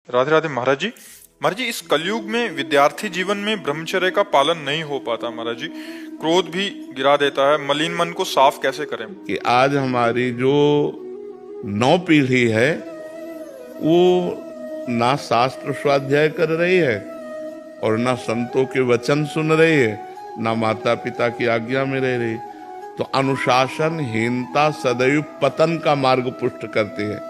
राधे राधे महाराज जी। महाराज जी, इस कलयुग में विद्यार्थी जीवन में ब्रह्मचर्य का पालन नहीं हो पाता महाराज जी। क्रोध भी गिरा देता है, मलिन मन को साफ कैसे करें? कि आज हमारी जो नौ पीढ़ी है वो ना शास्त्र स्वाध्याय कर रही है और ना संतों के वचन सुन रही है, ना माता पिता की आज्ञा में रह रही। तो अनुशासनहीनता सदैव पतन का मार्ग पुष्ट करती है।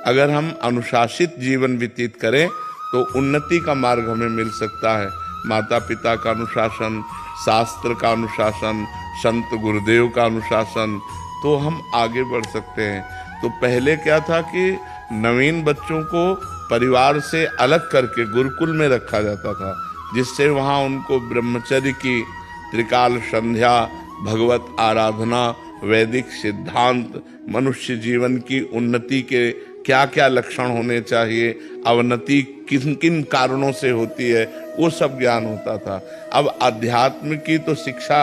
अगर हम अनुशासित जीवन व्यतीत करें तो उन्नति का मार्ग हमें मिल सकता है। माता पिता का अनुशासन, शास्त्र का अनुशासन, संत गुरुदेव का अनुशासन, तो हम आगे बढ़ सकते हैं। तो पहले क्या था कि नवीन बच्चों को परिवार से अलग करके गुरुकुल में रखा जाता था, जिससे वहाँ उनको ब्रह्मचर्य की त्रिकाल संध्या, भगवत आराधना, वैदिक सिद्धांत, मनुष्य जीवन की उन्नति के क्या क्या लक्षण होने चाहिए, अवनति किन किन कारणों से होती है, वो सब ज्ञान होता था। अब अध्यात्म की तो शिक्षा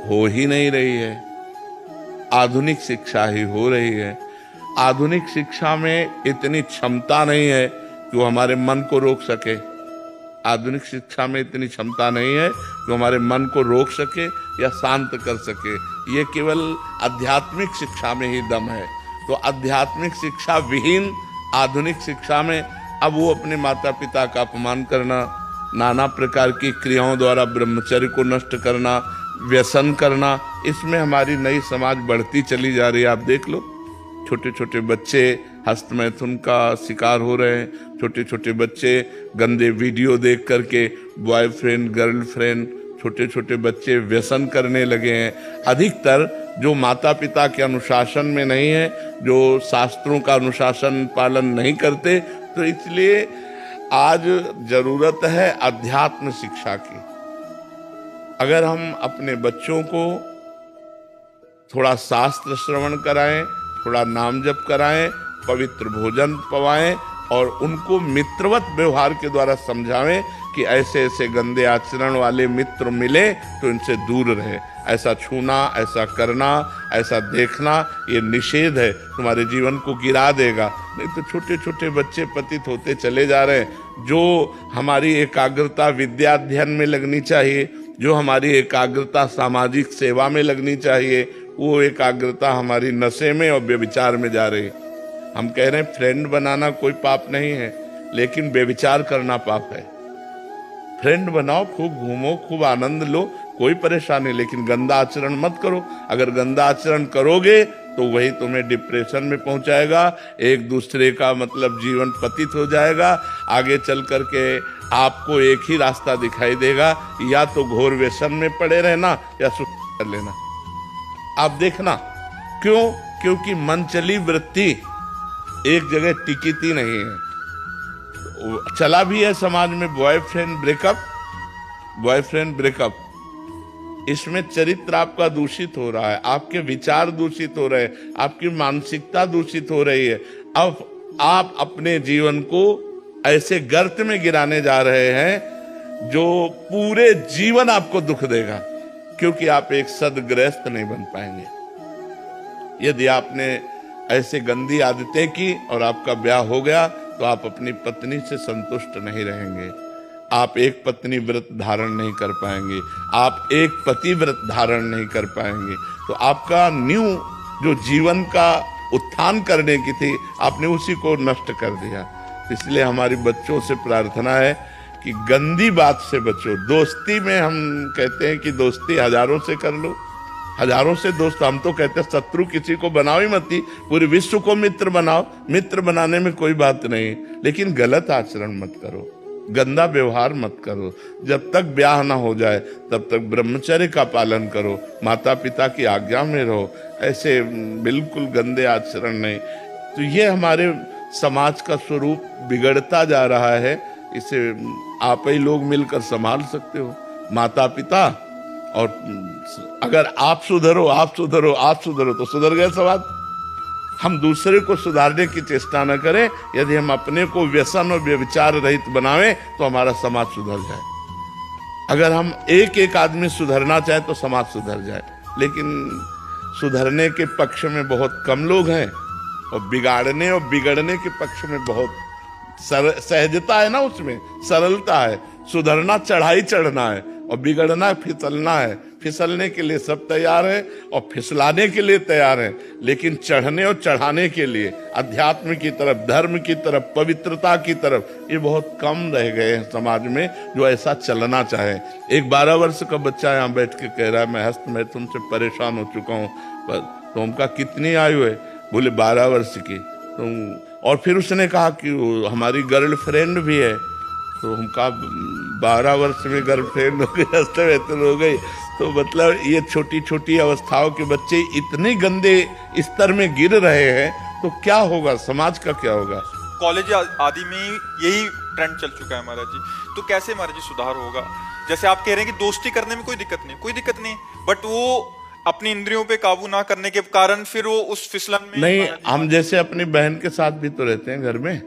हो ही नहीं रही है, आधुनिक शिक्षा ही हो रही है। आधुनिक शिक्षा में इतनी क्षमता नहीं है कि वो हमारे मन को रोक सके। आधुनिक शिक्षा में इतनी क्षमता नहीं है कि हमारे मन को रोक सके या शांत कर सके। ये केवल आध्यात्मिक शिक्षा में ही दम है। तो आध्यात्मिक शिक्षा विहीन आधुनिक शिक्षा में अब वो अपने माता पिता का अपमान करना, नाना प्रकार की क्रियाओं द्वारा ब्रह्मचर्य को नष्ट करना, व्यसन करना, इसमें हमारी नई समाज बढ़ती चली जा रही है। आप देख लो, छोटे छोटे बच्चे हस्तमैथुन का शिकार हो रहे हैं। छोटे छोटे बच्चे गंदे वीडियो देख करके बॉयफ्रेंड गर्लफ्रेंड, छोटे छोटे बच्चे व्यसन करने लगे हैं। अधिकतर जो माता पिता के अनुशासन में नहीं है, जो शास्त्रों का अनुशासन पालन नहीं करते, तो इसलिए आज जरूरत है अध्यात्म शिक्षा की। अगर हम अपने बच्चों को थोड़ा शास्त्र श्रवण कराएं, थोड़ा नाम जप कराएं, पवित्र भोजन पवाएं और उनको मित्रवत व्यवहार के द्वारा समझावें कि ऐसे ऐसे गंदे आचरण वाले मित्र मिले तो इनसे दूर रहे। ऐसा छूना, ऐसा करना, ऐसा देखना ये निषेध है, तुम्हारे जीवन को गिरा देगा। नहीं तो छोटे छोटे बच्चे पतित होते चले जा रहे हैं। जो हमारी एकाग्रता विद्या अध्ययन में लगनी चाहिए, जो हमारी एकाग्रता सामाजिक सेवा में लगनी चाहिए, वो एकाग्रता हमारी नशे में और व्यभिचार में जा रही है। हम कह रहे हैं फ्रेंड बनाना कोई पाप नहीं है, लेकिन व्यभिचार करना पाप है। फ्रेंड बनाओ, खूब घूमो, खूब आनंद लो, कोई परेशानी, लेकिन गंदा आचरण मत करो। अगर गंदा आचरण करोगे तो वही तुम्हें डिप्रेशन में पहुंचाएगा, एक दूसरे का मतलब जीवन पतित हो जाएगा। आगे चल करके आपको एक ही रास्ता दिखाई देगा, या तो घोर व्यसन में पड़े रहना या सुसाइड कर लेना। आप देखना, क्यों? क्योंकि मनचली वृत्ति एक जगह टिकती नहीं है। चला भी है समाज में बॉयफ्रेंड ब्रेकअप, इसमें चरित्र आपका दूषित हो रहा है, आपके विचार दूषित हो रहे हैं, आपकी मानसिकता दूषित हो रही है। अब आप अपने जीवन को ऐसे गर्त में गिराने जा रहे हैं जो पूरे जीवन आपको दुख देगा, क्योंकि आप एक सद्गृहस्थ नहीं बन पाएंगे। यदि आपने ऐसे गंदी आदतें की और आपका ब्याह हो गया तो आप अपनी पत्नी से संतुष्ट नहीं रहेंगे। आप एक पत्नी व्रत धारण नहीं कर पाएंगे, आप एक पति व्रत धारण नहीं कर पाएंगे। तो आपका न्यू जो जीवन का उत्थान करने की थी, आपने उसी को नष्ट कर दिया। इसलिए हमारी बच्चों से प्रार्थना है कि गंदी बात से बचो। दोस्ती में हम कहते हैं कि दोस्ती हजारों से कर लो, हजारों से दोस्त। हम तो कहते हैं शत्रु किसी को बनाओ ही मत, पूरे विश्व को मित्र बनाओ। मित्र बनाने में कोई बात नहीं, लेकिन गलत आचरण मत करो, गंदा व्यवहार मत करो। जब तक ब्याह ना हो जाए तब तक ब्रह्मचर्य का पालन करो, माता पिता की आज्ञा में रहो, ऐसे बिल्कुल गंदे आचरण नहीं। तो ये हमारे समाज का स्वरूप बिगड़ता जा रहा है। इसे आप ही लोग मिलकर संभाल सकते हो, माता पिता। और अगर आप सुधरो तो सुधर गए समाज। हम दूसरे को सुधारने की चेष्टा न करें। यदि हम अपने को व्यसन और व्यभिचार रहित बनावें तो हमारा समाज सुधर जाए। अगर हम एक एक आदमी सुधरना चाहे तो समाज सुधर जाए, लेकिन सुधरने के पक्ष में बहुत कम लोग हैं और बिगाड़ने और बिगड़ने के पक्ष में बहुत सहजता है ना, उसमें सरलता है। सुधरना चढ़ाई चढ़ना है और बिगड़ना फिसलना है। फिसलने के लिए सब तैयार है और फिसलाने के लिए तैयार है, लेकिन चढ़ने और चढ़ाने के लिए अध्यात्म की तरफ, धर्म की तरफ, पवित्रता की तरफ ये बहुत कम रह गए हैं समाज में जो ऐसा चलना चाहे। एक 12 वर्ष का बच्चा यहाँ बैठ के कह रहा है, मैं तुमसे परेशान हो चुका हूँ। तो उनका कितनी आयु है? बोले 12 वर्ष की। तो और फिर उसने कहा कि हमारी गर्लफ्रेंड भी है। तो हम कहा 12 वर्ष में गर्लफ्रेंड हो गई, हंसते हो गई। तो मतलब ये छोटी छोटी अवस्थाओं के बच्चे इतने गंदे स्तर में गिर रहे हैं, तो क्या होगा, समाज का क्या होगा? कॉलेज आदि में यही ट्रेंड चल चुका है महाराज जी। तो कैसे महाराज जी सुधार होगा? जैसे आप कह रहे हैं कि दोस्ती करने में कोई दिक्कत नहीं, बट वो अपनी इंद्रियों पे काबू ना करने के कारण फिर वो उस फिसलन में नहीं। हम जैसे अपनी बहन के साथ भी तो रहते हैं घर में,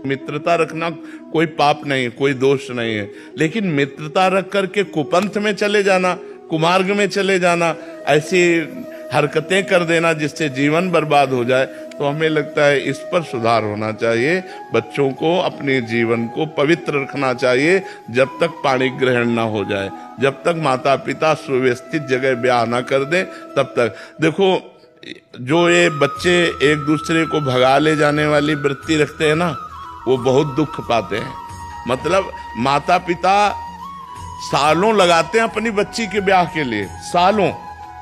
मित्रता रखना कोई पाप नहीं है, कोई दोष नहीं है। लेकिन मित्रता रख करके कुपंथ में चले जाना, कुमार्ग में चले जाना, ऐसी हरकतें कर देना जिससे जीवन बर्बाद हो जाए, तो हमें लगता है इस पर सुधार होना चाहिए। बच्चों को अपने जीवन को पवित्र रखना चाहिए जब तक पाणी ग्रहण ना हो जाए, जब तक माता पिता सुव्यवस्थित जगह ब्याह ना कर दें, तब तक। देखो, जो ये बच्चे एक दूसरे को भगा ले जाने वाली वृत्ति रखते हैं ना, वो बहुत दुख पाते हैं। मतलब माता पिता सालों लगाते हैं अपनी बच्ची के ब्याह के लिए, सालों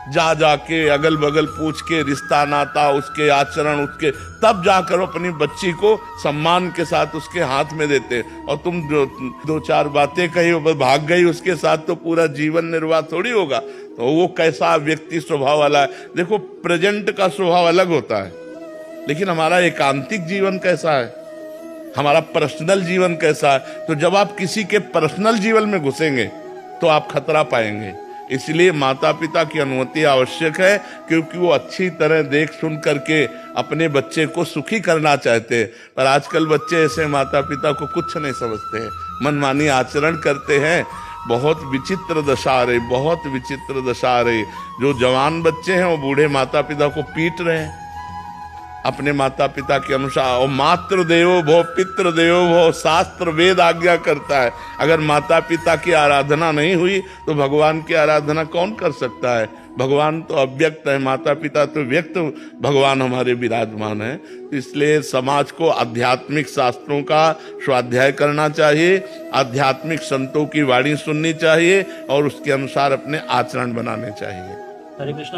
जा जाके अगल बगल पूछ के रिश्ता नाता, उसके आचरण, उसके, तब जाकर अपनी बच्ची को सम्मान के साथ उसके हाथ में देते। और तुम जो 2-4 बातें कही भाग गई उसके साथ, तो पूरा जीवन निर्वाह थोड़ी होगा। तो वो कैसा व्यक्ति स्वभाव वाला है? देखो, प्रेजेंट का स्वभाव अलग होता है, लेकिन हमारा एकांतिक जीवन कैसा है, हमारा पर्सनल जीवन कैसा है? तो जब आप किसी के पर्सनल जीवन में घुसेंगे तो आप खतरा पाएंगे। इसलिए माता पिता की अनुमति आवश्यक है, क्योंकि वो अच्छी तरह देख सुन करके अपने बच्चे को सुखी करना चाहते हैं। पर आजकल बच्चे ऐसे माता पिता को कुछ नहीं समझते हैं, मनमानी आचरण करते हैं। बहुत विचित्र दशा आ रही, बहुत विचित्र दशा आ रही। जो जवान बच्चे हैं वो बूढ़े माता पिता को पीट रहे हैं अपने माता पिता के अनुसार। और मातृ देवो भव पितृ देवो भव, शास्त्र वेद आज्ञा करता है। अगर माता पिता की आराधना नहीं हुई तो भगवान की आराधना कौन कर सकता है? भगवान तो अव्यक्त है, माता पिता तो व्यक्त भगवान हमारे विराजमान है। तो इसलिए समाज को आध्यात्मिक शास्त्रों का स्वाध्याय करना चाहिए, आध्यात्मिक संतों की वाणी सुननी चाहिए और उसके अनुसार अपने आचरण बनाने चाहिए। हरे कृष्ण।